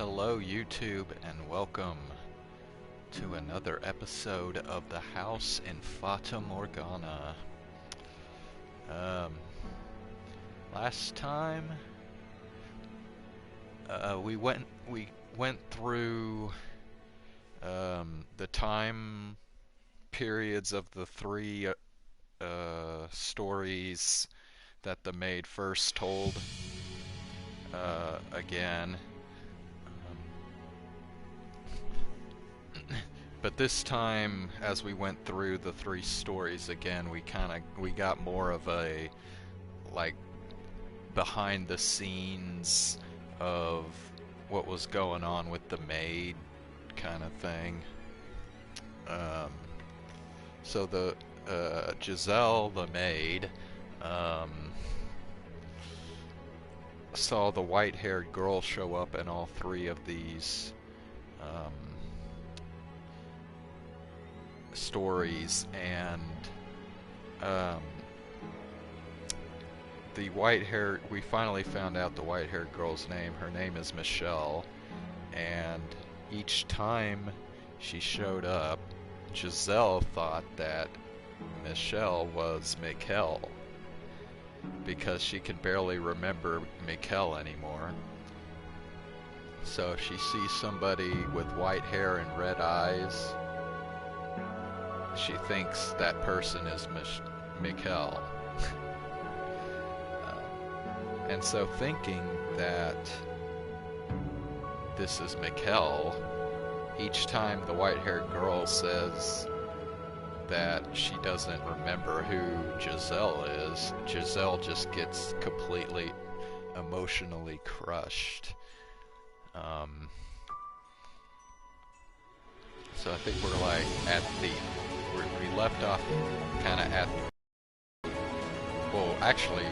Hello YouTube and welcome to another episode of the house in Fata Morgana. Um, Last time we went through the time periods of the three stories that the maid first told again. But this time, as we went through the three stories again, we got more of a like behind the scenes of what was going on with the maid kind of thing. So the Giselle, the maid, saw the white-haired girl show up in all three of these stories, and we finally found out the white-haired girl's name. Her name is Michel, and each time she showed up, Giselle thought that Michel was Michel, because she can barely remember Michel anymore. So if she sees somebody with white hair and red eyes, she thinks that person is Michel. And so thinking that this is Michel, each time the white-haired girl says that she doesn't remember who Giselle is, Giselle just gets completely emotionally crushed. So I think we're like at we left off kind of at, well, actually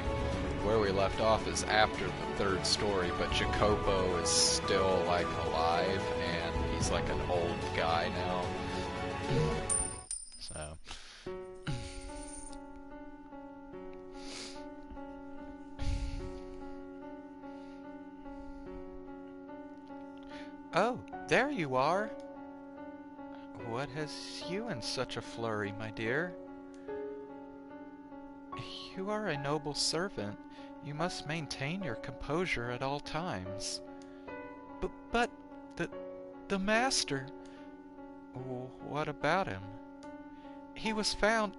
where we left off is after the third story, but Jacopo is still like alive and he's like an old guy now. So oh, there you are. What has you in such a flurry, my dear? You are a noble servant. You must maintain your composure at all times. But the master... What about him? He was found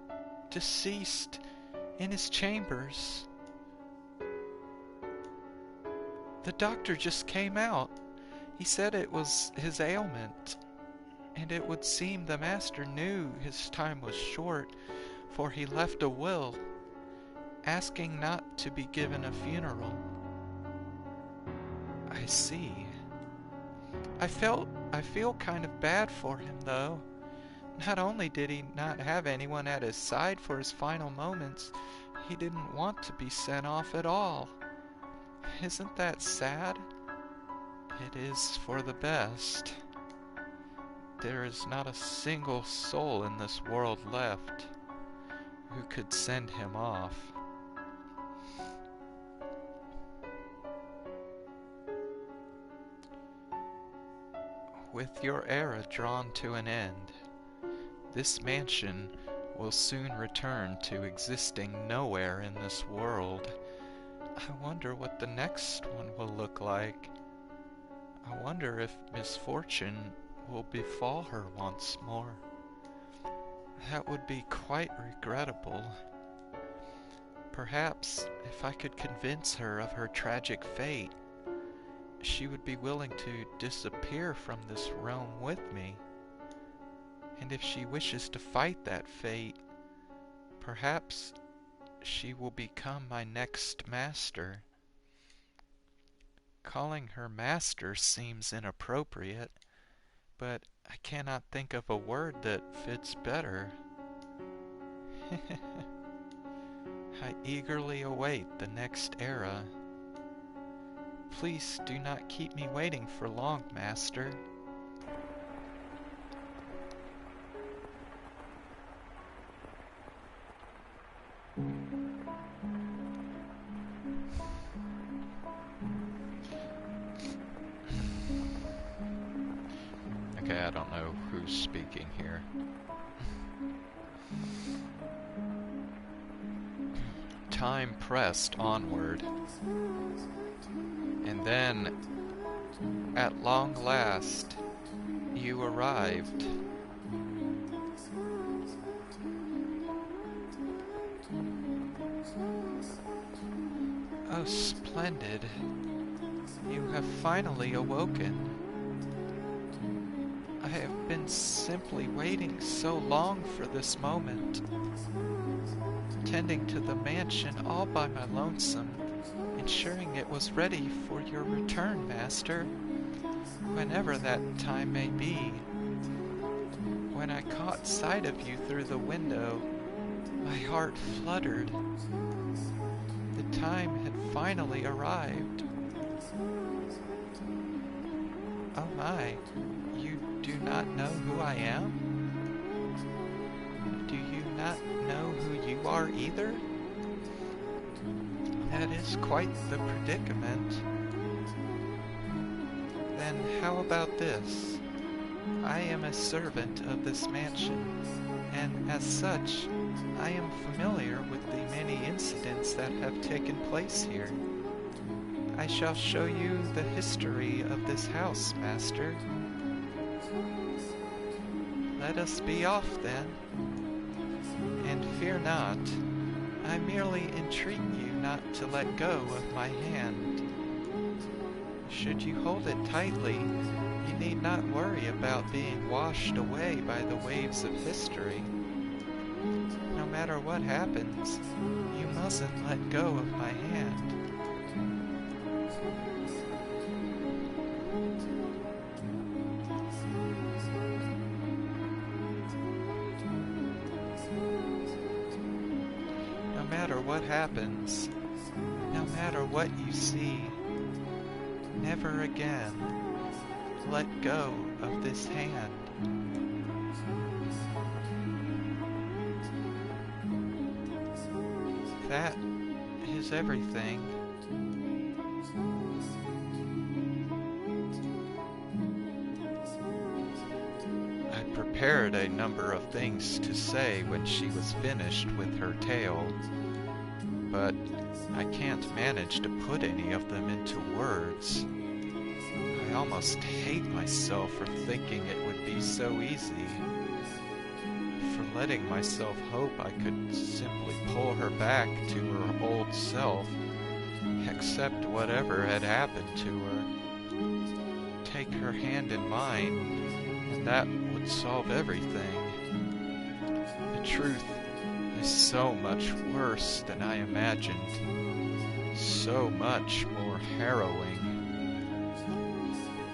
deceased in his chambers. The doctor just came out. He said it was his ailment, and it would seem the master knew his time was short, for he left a will, asking not to be given a funeral. I see. I feel kind of bad for him, though. Not only did he not have anyone at his side for his final moments, he didn't want to be sent off at all. Isn't that sad? It is for the best. There is not a single soul in this world left who could send him off. With your era drawn to an end, this mansion will soon return to existing nowhere in this world. I wonder what the next one will look like. I wonder if misfortune will befall her once more. That would be quite regrettable. Perhaps if I could convince her of her tragic fate, she would be willing to disappear from this realm with me. And if she wishes to fight that fate, perhaps she will become my next master. Calling her master seems inappropriate, but I cannot think of a word that fits better. I eagerly await the next era. Please do not keep me waiting for long, master. who's speaking here. Time pressed onward, and then, at long last, you arrived. Oh, splendid. You have finally awoken. I have been simply waiting so long for this moment, tending to the mansion all by my lonesome, ensuring it was ready for your return, Master, whenever that time may be. When I caught sight of you through the window, my heart fluttered. The time had finally arrived. Oh my, you do not know who I am? Do you not know who you are either? That is quite the predicament. Then how about this? I am a servant of this mansion, and as such, I am familiar with the many incidents that have taken place here. I shall show you the history of this house, Master. Let us be off then. And fear not, I merely entreat you not to let go of my hand. Should you hold it tightly, you need not worry about being washed away by the waves of history. No matter what happens, you mustn't let go of my hand. No matter what happens, no matter what you see, never again let go of this hand. That is everything. I prepared a number of things to say when she was finished with her tale, but I can't manage to put any of them into words. I almost hate myself for thinking it would be so easy. For letting myself hope I could simply pull her back to her old self, accept whatever had happened to her, take her hand in mine, and that would solve everything. The truth is so much worse than I imagined, so much more harrowing.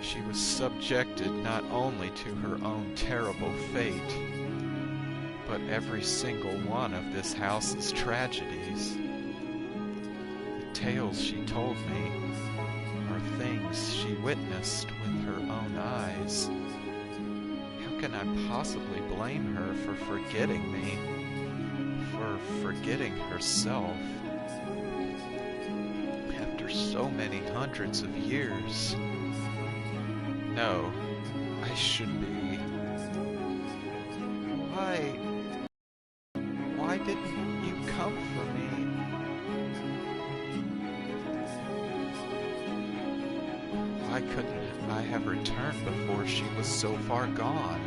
She was subjected not only to her own terrible fate, but every single one of this house's tragedies. The tales she told me are things she witnessed with her own eyes. How can I possibly blame her for forgetting me, for forgetting herself? After so many hundreds of years. No, I should be. Why didn't you come for me? Why couldn't I have returned before she was so far gone?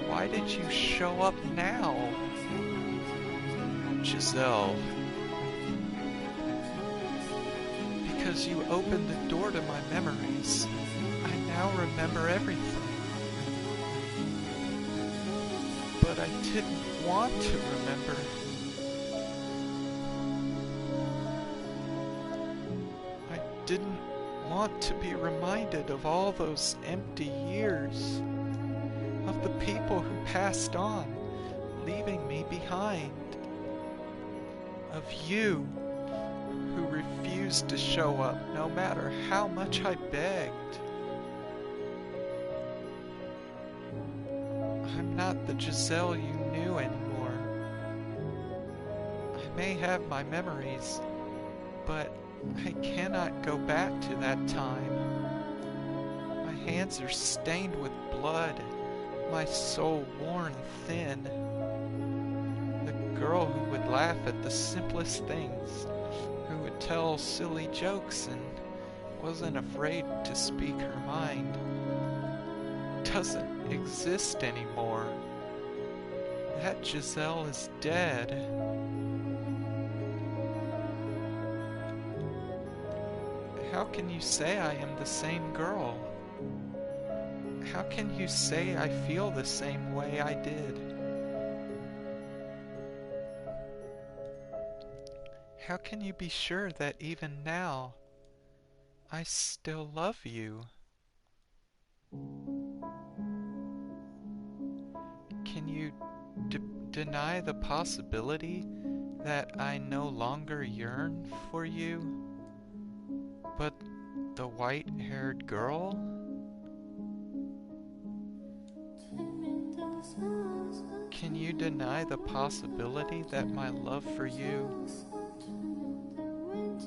Why did you show up now? Giselle. Because you opened the door to my memories. I now remember everything. But I didn't want to remember. I didn't want to be reminded of all those empty years, of the people who passed on, leaving me behind, of you who refused to show up no matter how much I begged. I'm not the Giselle you knew anymore. I may have my memories, but I cannot go back to that time. hands are stained with blood, my soul worn thin. The girl who would laugh at the simplest things, who would tell silly jokes and wasn't afraid to speak her mind, doesn't exist anymore. That Giselle is dead. How can you say I am the same girl? How can you say I feel the same way I did? How can you be sure that even now I still love you? Can you deny the possibility that I no longer yearn for you, but the white-haired girl? Can you deny the possibility that my love for you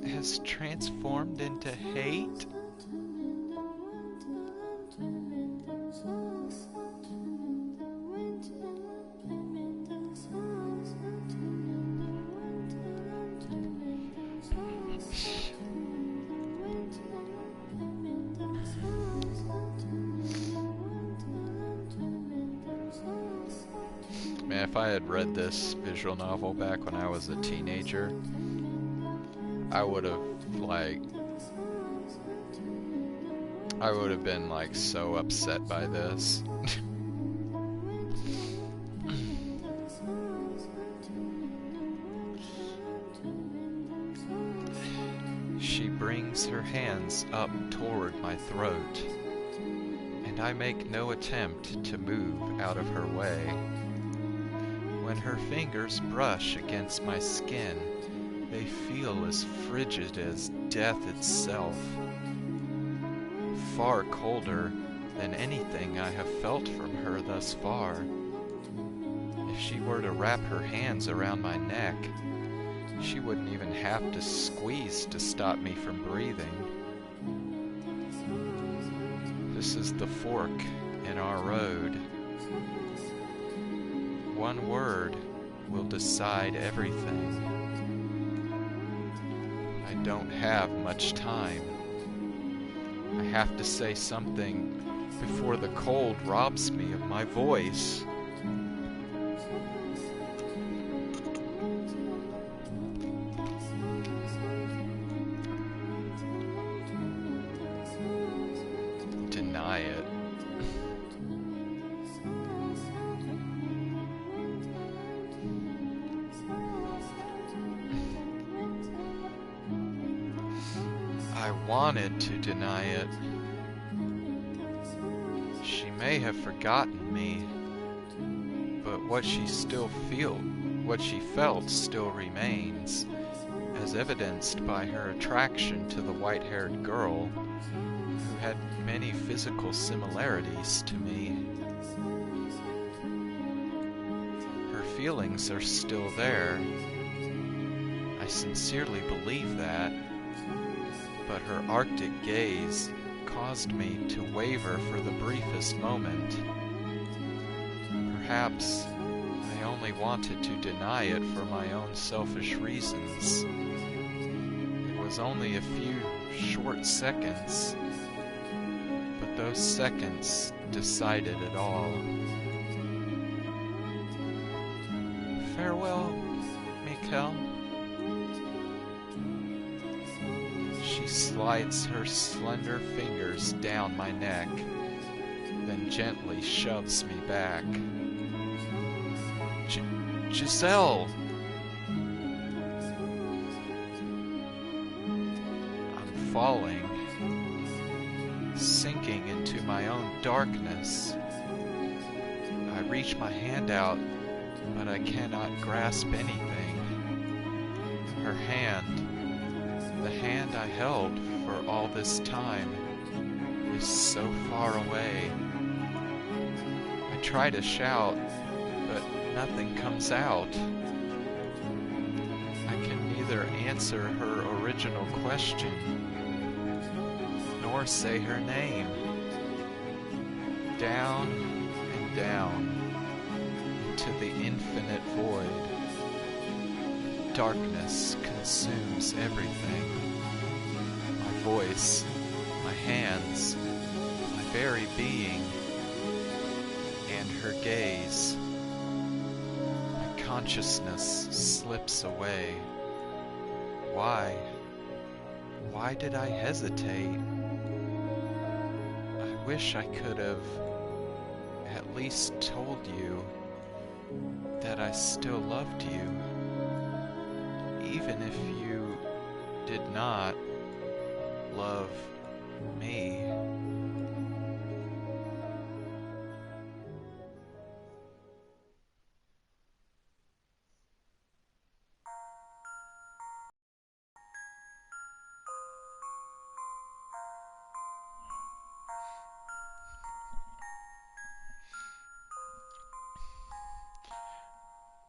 has transformed into hate? Man, if I had read this visual novel back when I was a teenager, I would have been like so upset by this. She brings her hands up toward my throat, and I make no attempt to move out of her way. When her fingers brush against my skin, they feel as frigid as death itself, far colder than anything I have felt from her thus far. If she were to wrap her hands around my neck, she wouldn't even have to squeeze to stop me from breathing. This is the fork in our road. One word will decide everything. I don't have much time. I have to say something before the cold robs me of my voice. Deny it. I wanted to deny it. She may have forgotten me, but what she felt still remains, as evidenced by her attraction to the white-haired girl, who had many physical similarities to me. Her feelings are still there. I sincerely believe that. But her arctic gaze caused me to waver for the briefest moment. Perhaps I only wanted to deny it for my own selfish reasons. It was only a few short seconds, but those seconds decided it all. Farewell, Michel. She slides her slender fingers down my neck, then gently shoves me back. Giselle! I'm falling, sinking into my own darkness. I reach my hand out, but I cannot grasp anything. Her hand, the hand I held for all this time, is so far away. I try to shout, but nothing comes out. I can neither answer her original question, nor say her name. down and down into the infinite void. Darkness consumes everything. My voice, my hands, my very being, and her gaze. My consciousness slips away. Why? Why did I hesitate? I wish I could have at least told you that I still loved you, even if you did not love me.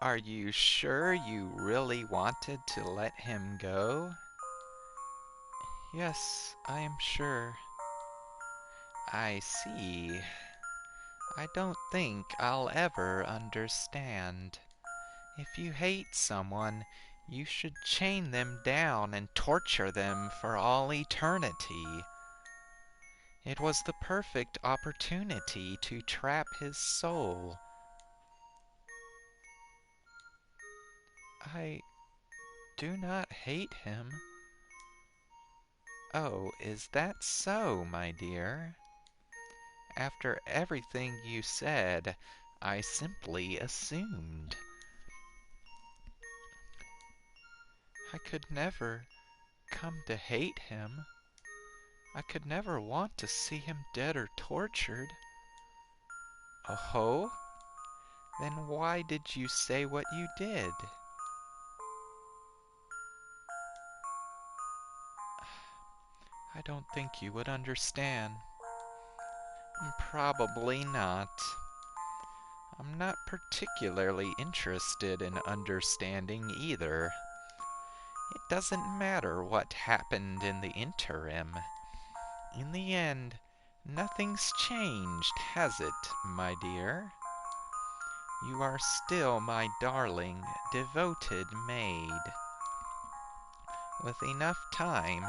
Are you sure you really wanted to let him go? Yes, I am sure. I see. I don't think I'll ever understand. If you hate someone, you should chain them down and torture them for all eternity. It was the perfect opportunity to trap his soul. I do not hate him. Oh, is that so, my dear? After everything you said, I simply assumed. I could never come to hate him. I could never want to see him dead or tortured. Oh? Then why did you say what you did? I don't think you would understand. Probably not. I'm not particularly interested in understanding either. It doesn't matter what happened in the interim. In the end, nothing's changed, has it, my dear? You are still my darling, devoted maid. With enough time,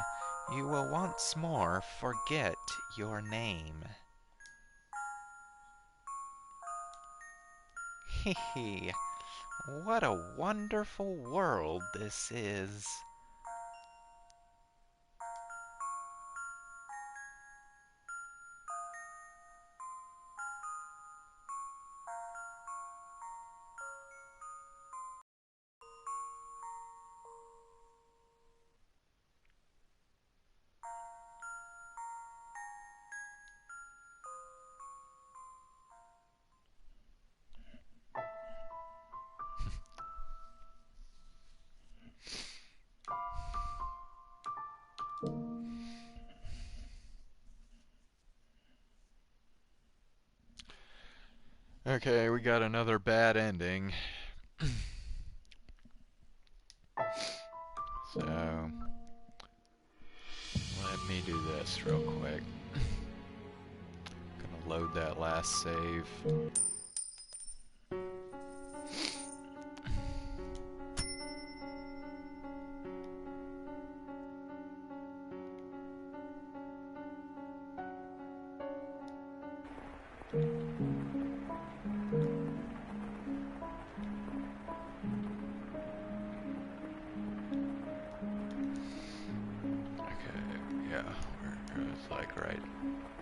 you will once more forget your name. Hee hee, what a wonderful world this is. Okay, we got another bad ending. So, let me do this real quick. Gonna load that last save. Yeah, it's like right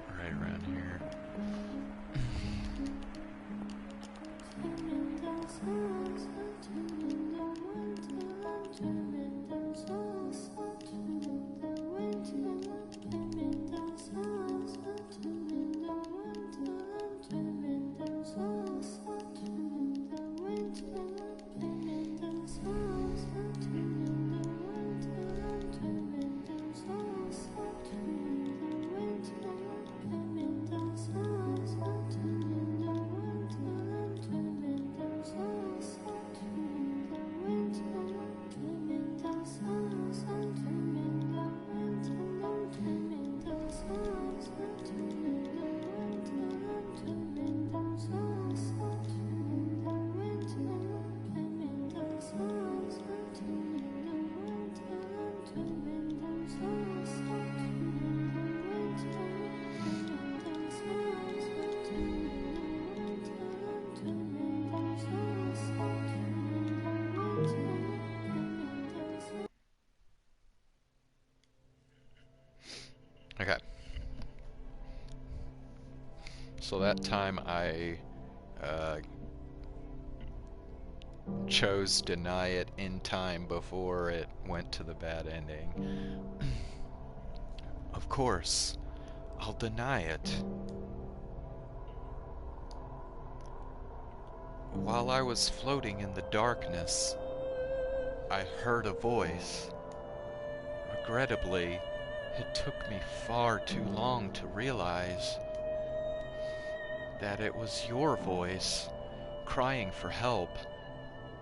around here. Okay. So that time I chose deny it in time before it went to the bad ending. Of course, I'll deny it. While I was floating in the darkness, I heard a voice. Regrettably, it took me far too long to realize that it was your voice, crying for help,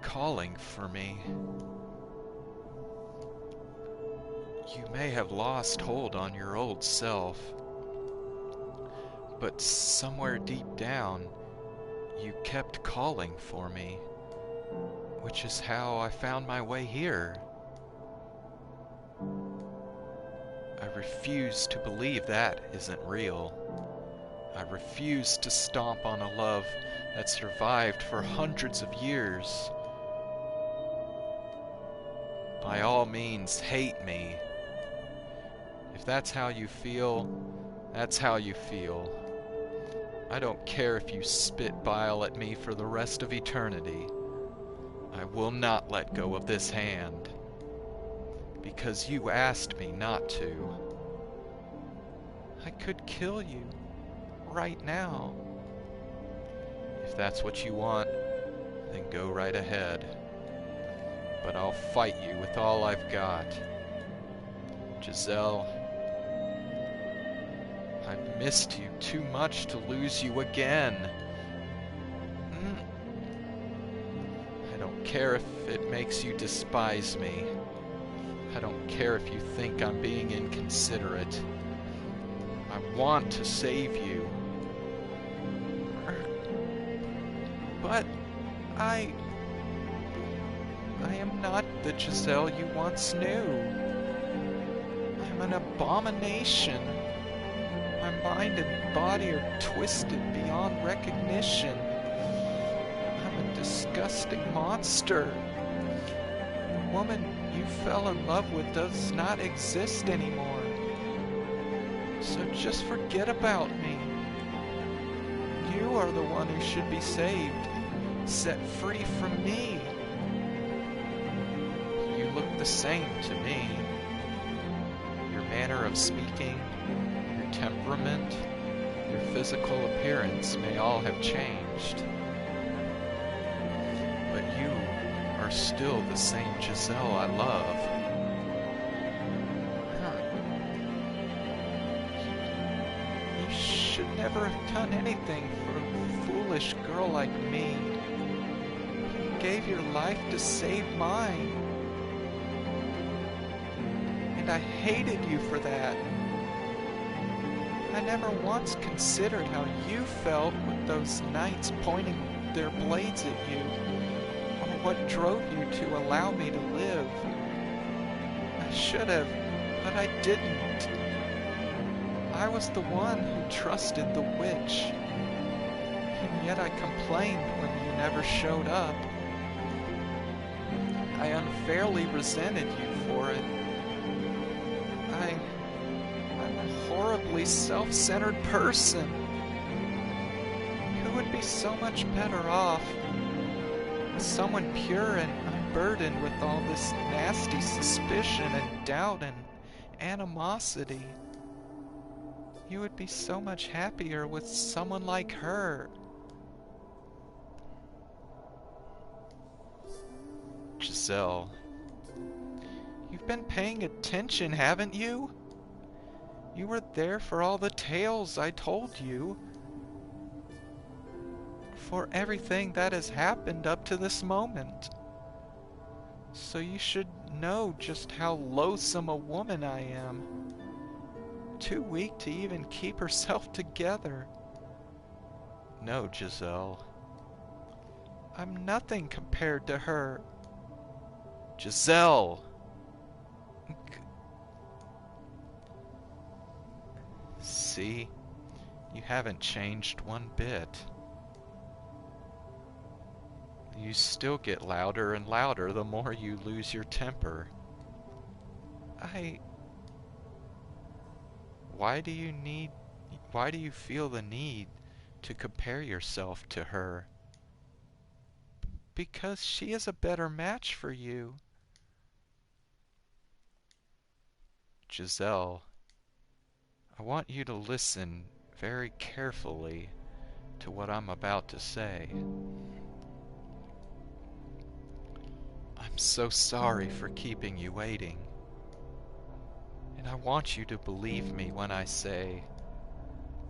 calling for me. You may have lost hold on your old self, but somewhere deep down, you kept calling for me, which is how I found my way here. I refuse to believe that isn't real. I refuse to stomp on a love that survived for hundreds of years. By all means, hate me. If that's how you feel, that's how you feel. I don't care if you spit bile at me for the rest of eternity. I will not let go of this hand. Because you asked me not to. I could kill you right now. If that's what you want, then go right ahead. But I'll fight you with all I've got. Giselle, I've missed you too much to lose you again. I don't care if it makes you despise me. I don't care if you think I'm being inconsiderate. I want to save you. But I am not the Giselle you once knew. I'm an abomination. My mind and body are twisted beyond recognition. I'm a disgusting monster. The woman you fell in love with does not exist anymore. So just forget about me. You are the one who should be saved, set free from me. You look the same to me. Your manner of speaking, your temperament, your physical appearance may all have changed. But you are still the same Giselle I love. You should never have done anything for a foolish girl like me. You gave your life to save mine. And I hated you for that. I never once considered how you felt with those knights pointing their blades at you, or what drove you to allow me to live. I should have, but I didn't. I was the one who trusted the witch, and yet I complained when you never showed up. I unfairly resented you for it. I'm a horribly self-centered person who would be so much better off with someone pure and unburdened with all this nasty suspicion and doubt and animosity. You would be so much happier with someone like her. Giselle, you've been paying attention, haven't you? You were there for all the tales I told you. For everything that has happened up to this moment. So you should know just how loathsome a woman I am. Too weak to even keep herself together. No, Giselle. I'm nothing compared to her. Giselle! see, you haven't changed one bit. You still get louder and louder the more you lose your temper. Why do you feel the need to compare yourself to her? Because she is a better match for you. Giselle, I want you to listen very carefully to what I'm about to say. I'm so sorry for keeping you waiting. And I want you to believe me when I say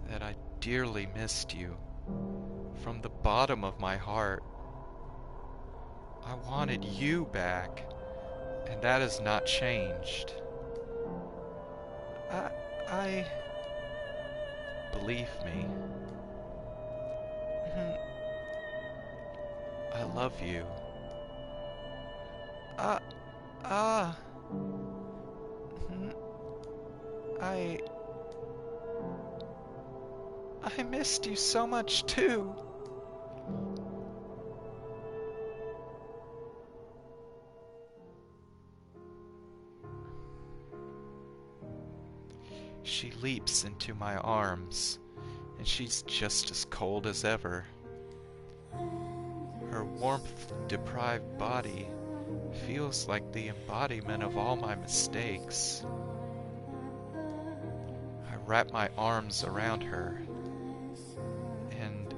that I dearly missed you. From the bottom of my heart, I wanted you back, and that has not changed. I believe me. I love you. Uh, uh, I missed you so much too. She leaps into my arms, and she's just as cold as ever. Her warmth-deprived body feels like the embodiment of all my mistakes. I wrap my arms around her, and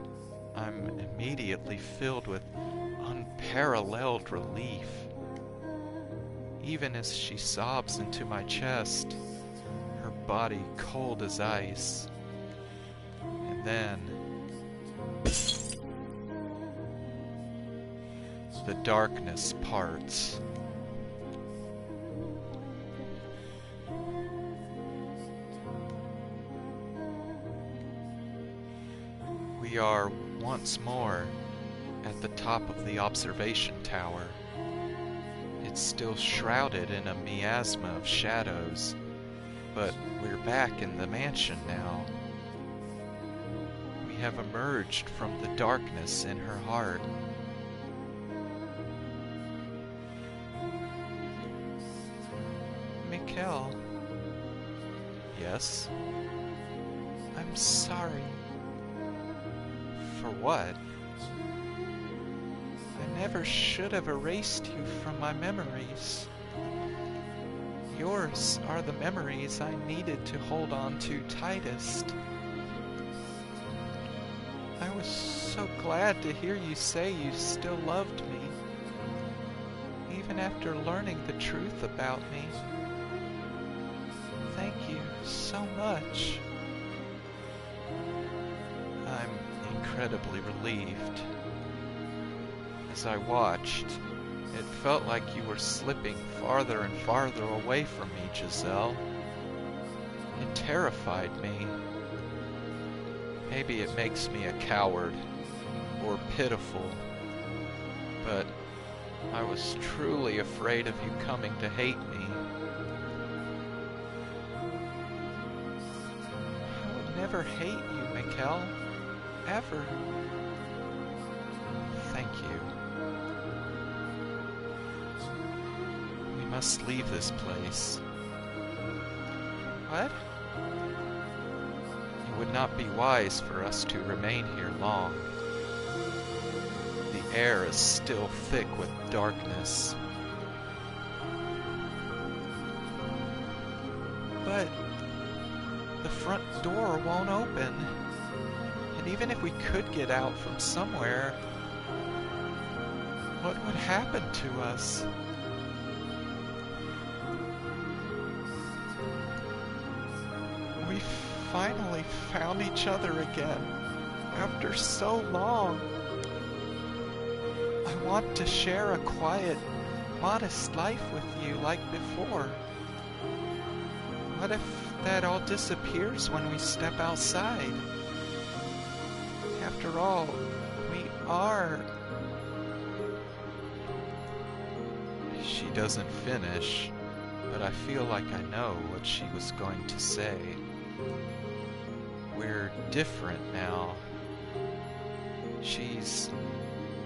I'm immediately filled with unparalleled relief. Even as she sobs into my chest, her body cold as ice. And then the darkness parts. We are once more at the top of the observation tower. It's still shrouded in a miasma of shadows, but we're back in the mansion now. We have emerged from the darkness in her heart. Michel. Yes? I'm sorry. For what? I never should have erased you from my memories. Yours are the memories I needed to hold on to tightest. I was so glad to hear you say you still loved me, even after learning the truth about me. Thank you so much. I'm incredibly relieved. As I watched, it felt like you were slipping farther and farther away from me, Giselle. It terrified me. Maybe it makes me a coward, or pitiful, but I was truly afraid of you coming to hate me. I would never hate you, Michel. Ever. Thank you. We must leave this place. What? It would not be wise for us to remain here long. The air is still thick with darkness. But the front door won't open. And even if we could get out from somewhere, what would happen to us? We finally found each other again, after so long. I want to share a quiet, modest life with you like before. What if that all disappears when we step outside? After all, we are... She doesn't finish, but I feel like I know what she was going to say. we're different now. She's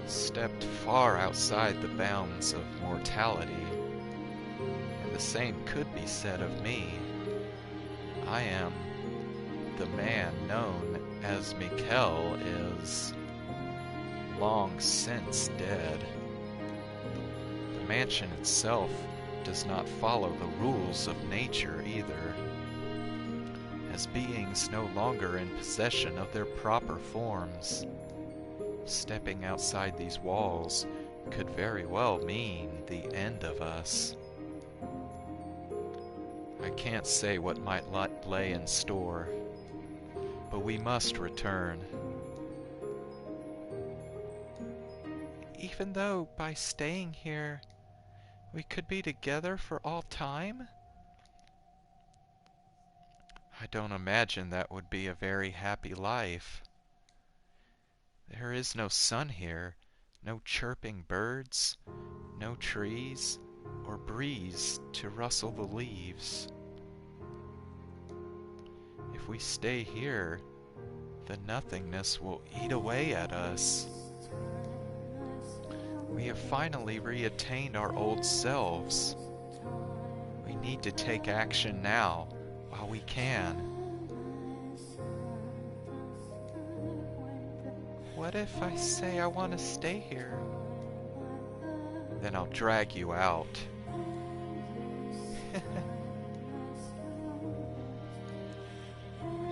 stepped far outside the bounds of mortality, and the same could be said of me. I am the man known as Michel is long since dead. The mansion itself does not follow the rules of nature either, as beings no longer in possession of their proper forms. Stepping outside these walls could very well mean the end of us. I can't say what might lay in store, but we must return. Even though by staying here, we could be together for all time? I don't imagine that would be a very happy life. There is no sun here, no chirping birds, no trees or breeze to rustle the leaves. If we stay here, the nothingness will eat away at us. We have finally reattained our old selves. We need to take action now, while we can. What if I say I want to stay here? Then I'll drag you out.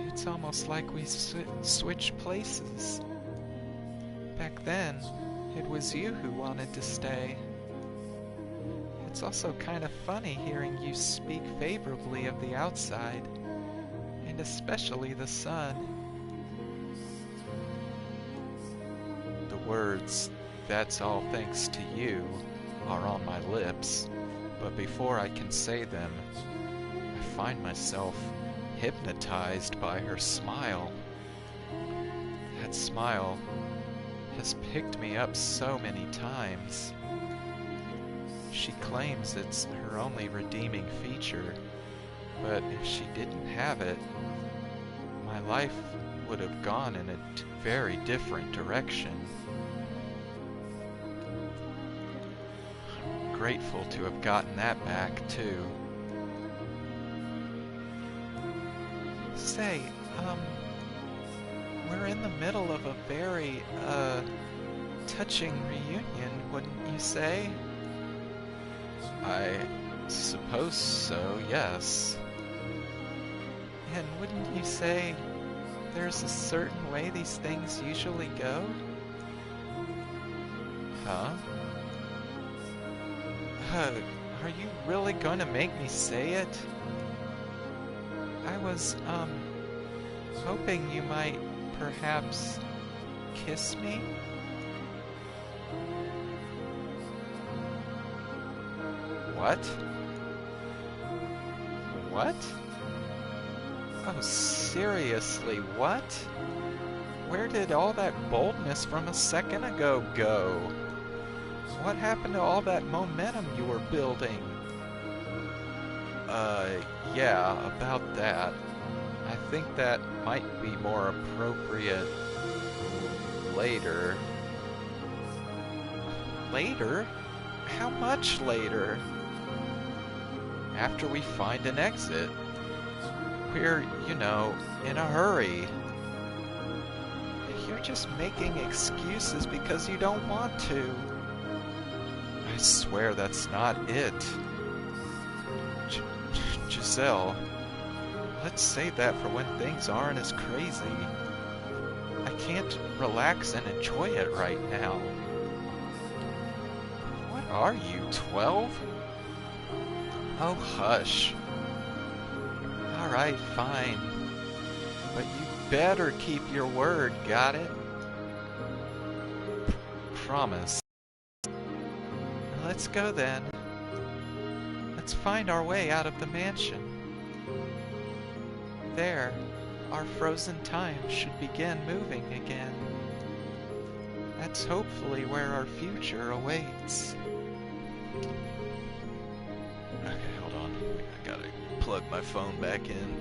It's almost like we switched places. Back then, it was you who wanted to stay. It's also kind of funny hearing you speak favorably of the outside, and especially the sun. The words, "That's all thanks to you," are on my lips, but before I can say them, I find myself hypnotized by her smile. That smile has picked me up so many times. She claims it's her only redeeming feature, but if she didn't have it, my life would have gone in a very different direction. I'm grateful to have gotten that back, too. Say, we're in the middle of a very, touching reunion, wouldn't you say? I suppose so, yes. And wouldn't you say there's a certain way these things usually go? Huh? Are you really going to make me say it? I was, hoping you might perhaps kiss me? What? What? Oh, seriously, what? Where did all that boldness from a second ago go? What happened to all that momentum you were building? Yeah, about that. I think that might be more appropriate later. Later? How much later? After we find an exit. We're, in a hurry. You're just making excuses because you don't want to. I swear that's not it. Giselle, let's save that for when things aren't as crazy. I can't relax and enjoy it right now. What are you, 12? Oh, hush. Alright, fine. But you better keep your word, got it? Promise. Let's go then. Let's find our way out of the mansion. There, our frozen time should begin moving again. That's hopefully where our future awaits. Okay, hold on. I gotta plug my phone back in.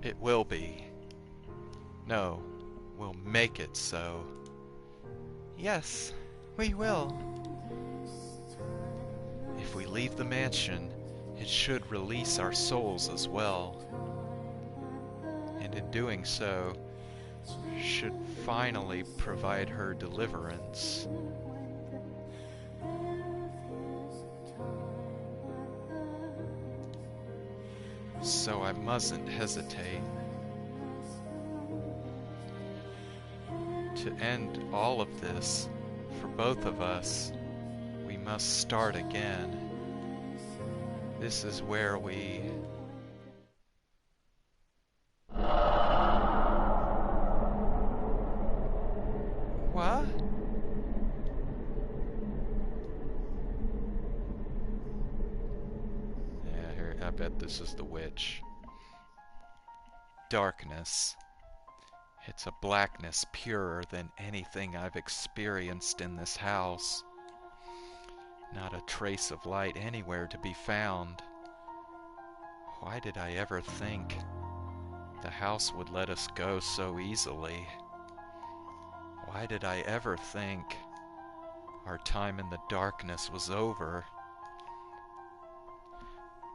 It will be. No, we'll make it so. Yes, we will. If we leave the mansion, it should release our souls as well. And in doing so, should finally provide her deliverance. So I mustn't hesitate. To end all of this, for both of us, we must start again. This is where we... What? Yeah, here, I bet this is the witch. Darkness. It's a blackness purer than anything I've experienced in this house. Not a trace of light anywhere to be found. Why did I ever think the house would let us go so easily? Why did I ever think our time in the darkness was over?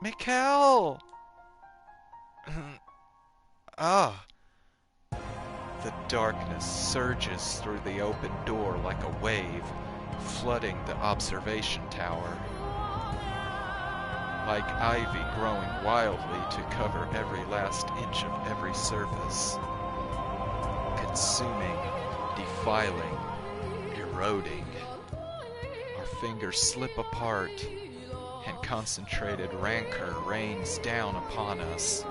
Michel! Ah! The darkness surges through the open door like a wave, flooding the observation tower. Like ivy growing wildly to cover every last inch of every surface. Consuming, defiling, eroding. Our fingers slip apart, and concentrated rancor rains down upon us.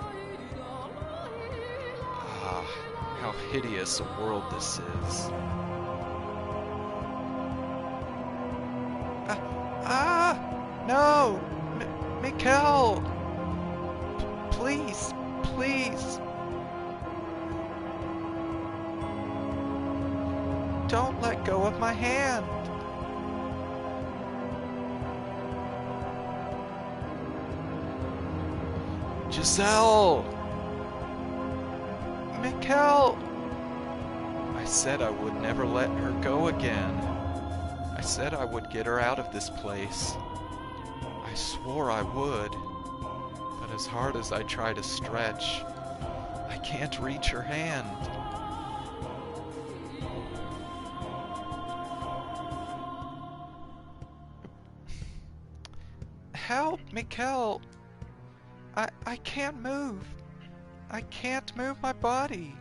Ah, how hideous a world this is. No! Michel! Please, please! Don't let go of my hand! Giselle! Michel! I said I would never let her go again. I said I would get her out of this place. I swore I would. But as hard as I try to stretch, I can't reach her hand. Help, Michel! I can't move. I can't move my body.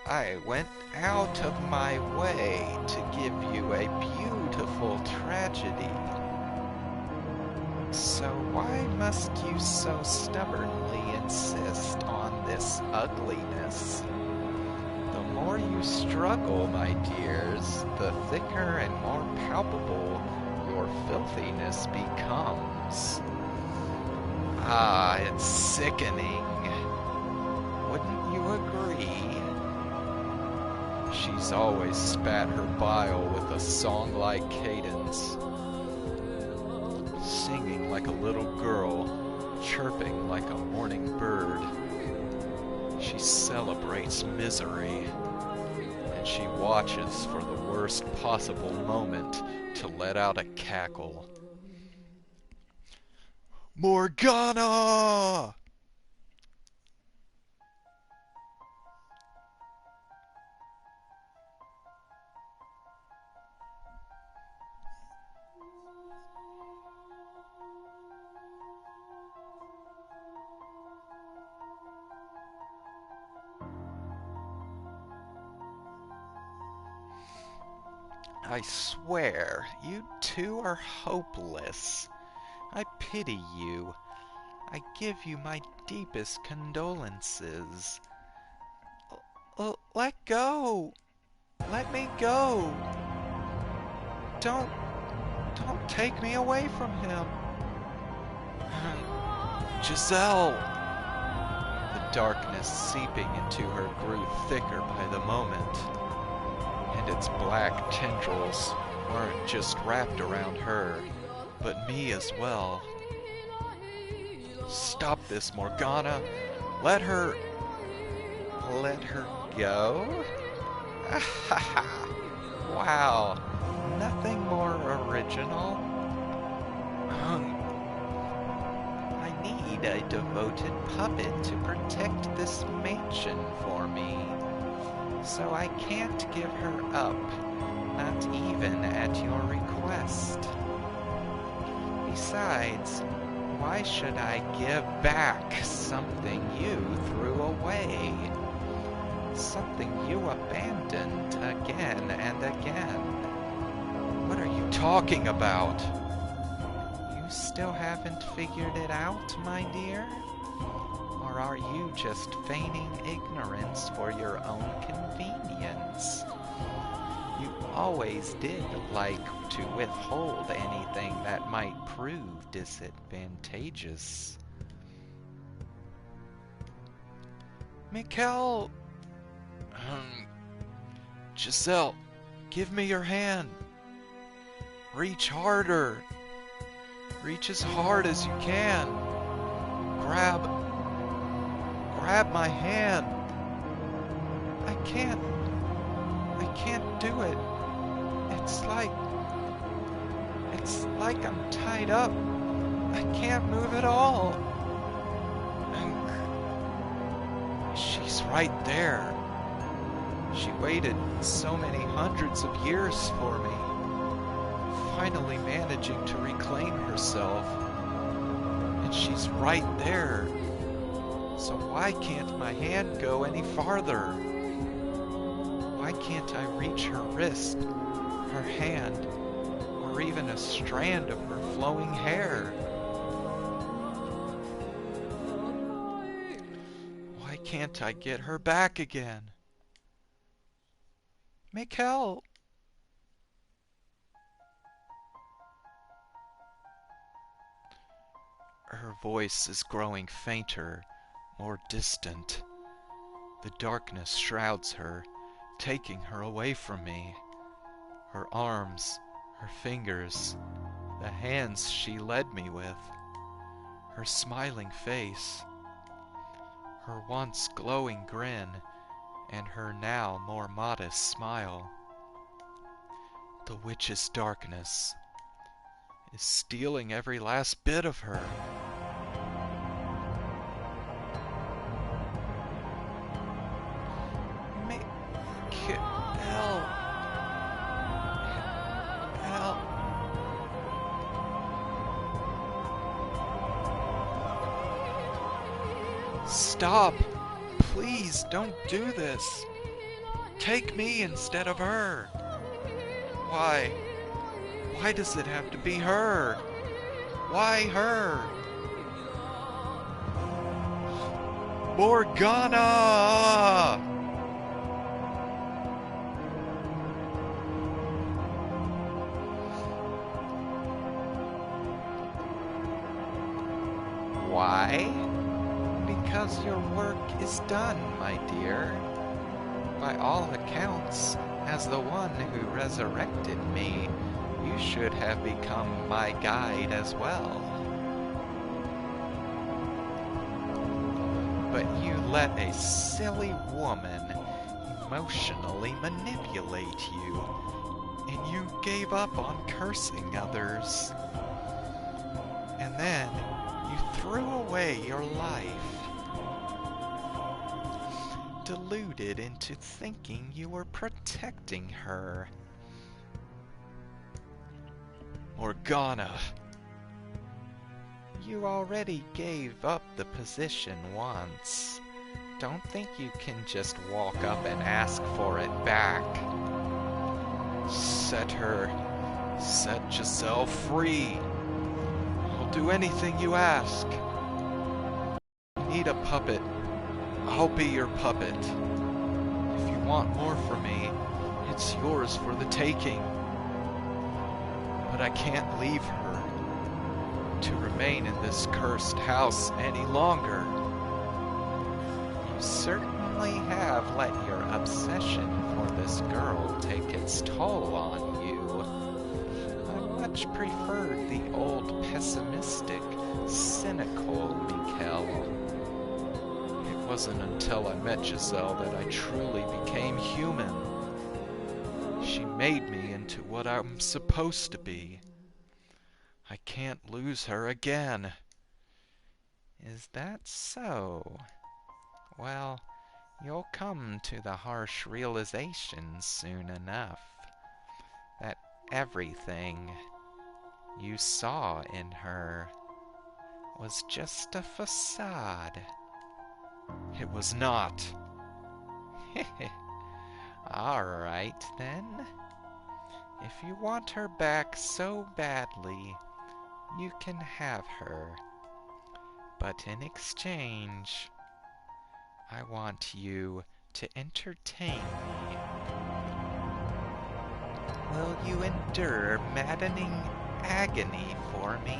I went out of my way to give you a beautiful tragedy. So why must you so stubbornly insist on this ugliness? The more you struggle, my dears, the thicker and more palpable your filthiness becomes. Ah, it's sickening. Wouldn't you agree? She's always spat her bile with a song-like cadence, singing like a little girl, chirping like a morning bird. She celebrates misery, and she watches for the worst possible moment to let out a cackle. Morgana! I swear, you two are hopeless. I pity you. I give you my deepest condolences. Let go! Let me go! Don't take me away from him! Giselle! The darkness seeping into her grew thicker by the moment, and its black tendrils weren't just wrapped around her, but me as well. Stop this, Morgana. Let her... Let her go? Wow. Nothing more original. I need a devoted puppet to protect this mansion for me. So I can't give her up, not even at your request. Besides, why should I give back something you threw away? Something you abandoned again and again. What are you talking about? You still haven't figured it out, my dear? Or are you just feigning ignorance for your own convenience? You always did like to withhold anything that might prove disadvantageous. Michel! Giselle, give me your hand. Reach harder. Reach as hard as you can. Grab my hand. I can't do it. It's like I'm tied up. I can't move at all. She's right there. She waited so many hundreds of years for me, finally managing to reclaim herself. And she's right there. So why can't my hand go any farther? Why can't I reach her wrist, her hand, or even a strand of her flowing hair? Why can't I get her back again? Michel! Her voice is growing fainter, more distant. The darkness shrouds her, taking her away from me. Her arms, her fingers, the hands she led me with, her smiling face, her once glowing grin, and her now more modest smile. The witch's darkness is stealing every last bit of her. Stop! Please don't do this. Take me instead of her. Why? Why does it have to be her? Why her? Morgana! Why? Because your work is done, my dear. By all accounts, as the one who resurrected me, you should have become my guide as well. But you let a silly woman emotionally manipulate you, and you gave up on cursing others. And then you threw away your life, deluded into thinking you were protecting her. Morgana, you already gave up the position once. Don't think you can just walk up and ask for it back. Set Giselle free. I'll do anything you ask. You need a puppet. I'll be your puppet. If you want more from me, it's yours for the taking. But I can't leave her to remain in this cursed house any longer. You certainly have let your obsession for this girl take its toll on you. I much preferred the old pessimistic, cynical, Michel. It wasn't until I met Giselle that I truly became human. She made me into what I'm supposed to be. I can't lose her again. Is that so? Well, you'll come to the harsh realization soon enough that everything you saw in her was just a facade. It was not. Alright then. If you want her back so badly, you can have her. But in exchange, I want you to entertain me. Will you endure maddening agony for me?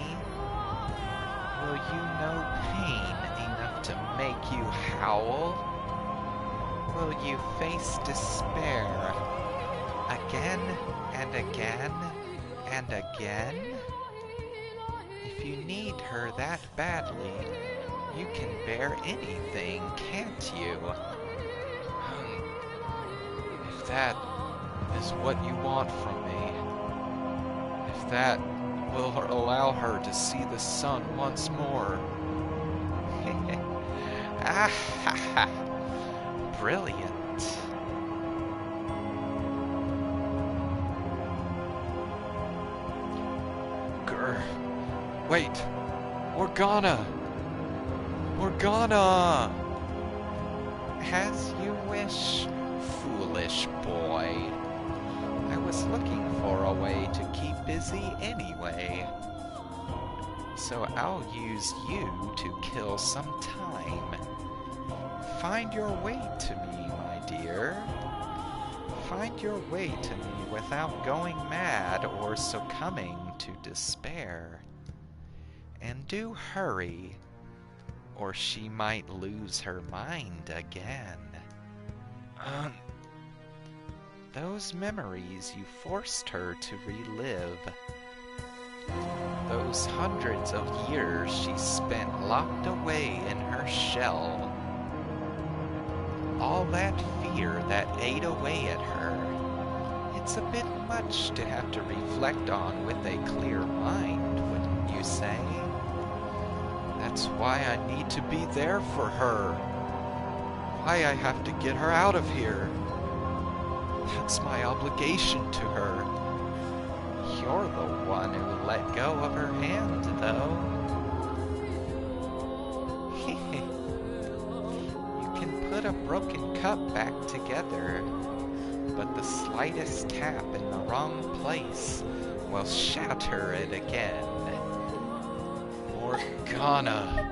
Will you know pain enough to make you howl? Will you face despair again and again and again? If you need her that badly, you can bear anything, can't you? If that is what you want from me, if that will allow her to see the sun once more. Ah ha ha! Brilliant. Wait! Morgana! Morgana! As you wish, foolish boy. I was looking for a way to keep busy anyway. So I'll use you to kill some time. Find your way to me, my dear. Find your way to me without going mad or succumbing to despair. And do hurry, or she might lose her mind again. Those memories you forced her to relive. Those hundreds of years she spent locked away in her shell. All that fear that ate away at her. It's a bit much to have to reflect on with a clear mind, wouldn't you say? That's why I need to be there for her. Why I have to get her out of here. That's my obligation to her. You're the one who let go of her hand, though. You can put a broken cup back together, but the slightest tap in the wrong place will shatter it again. Morgana!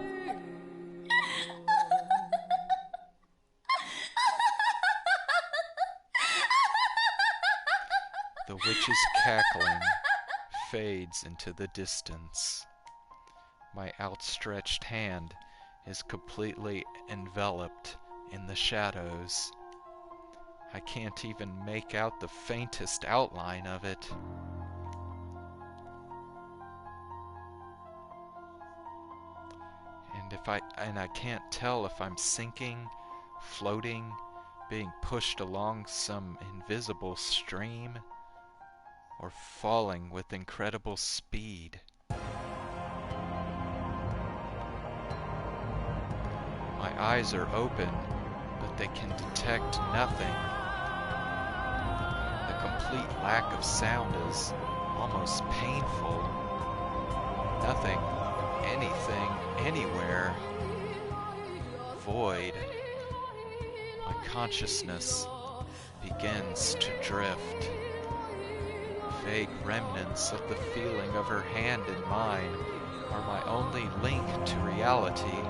The witch's cackling fades into the distance. My outstretched hand is completely enveloped in the shadows. I can't even make out the faintest outline of it. And I can't tell if I'm sinking, floating, being pushed along some invisible stream, or falling with incredible speed. My eyes are open, but they can detect nothing. The complete lack of sound is almost painful. Nothing, anything, anywhere. Void. My consciousness begins to drift. Vague remnants of the feeling of her hand in mine are my only link to reality,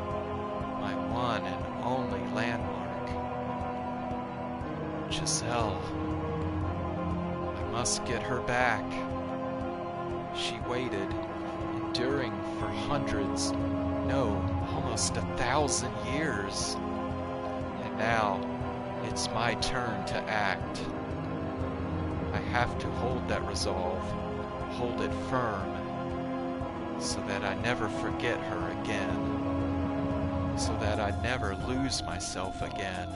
my one and only landmark. Giselle. I must get her back. She waited, enduring for hundreds, no, almost 1,000 years. And now, it's my turn to act. I have to hold that resolve, hold it firm, so that I never forget her again, so that I never lose myself again,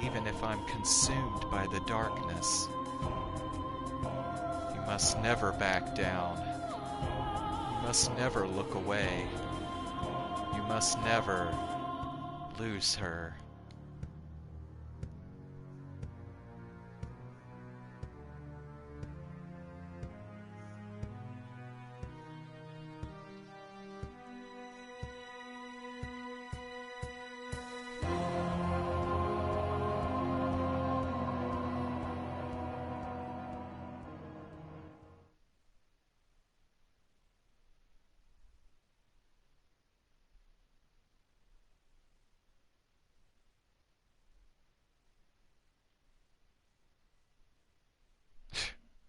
even if I'm consumed by the darkness. You must never back down. You must never look away. You must never lose her.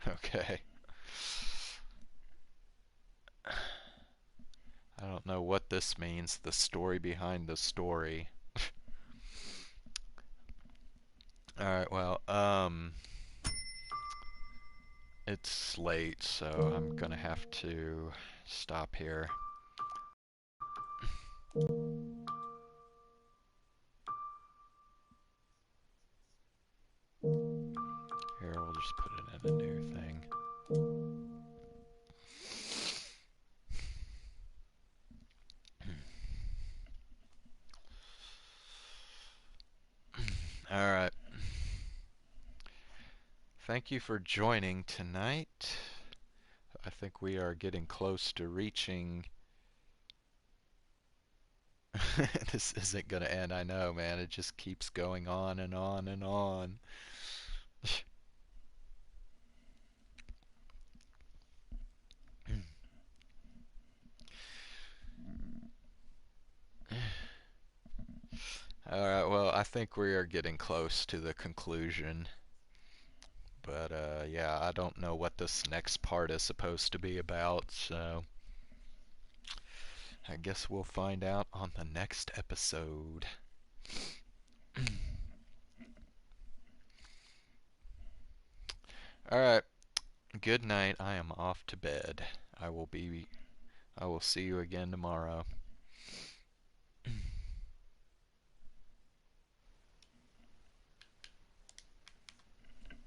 Okay. I don't know what this means, the story behind the story. Alright, well, it's late, so I'm gonna have to stop here. Here, we'll just put it in a new thing. Alright. Thank you for joining tonight. I think we are getting close to reaching... This isn't gonna end, I know, man. It just keeps going on and on and on. Alright, well, I think we are getting close to the conclusion. But, yeah, I don't know what this next part is supposed to be about, so I guess we'll find out on the next episode. Alright, good night. I am off to bed. I will see you again tomorrow.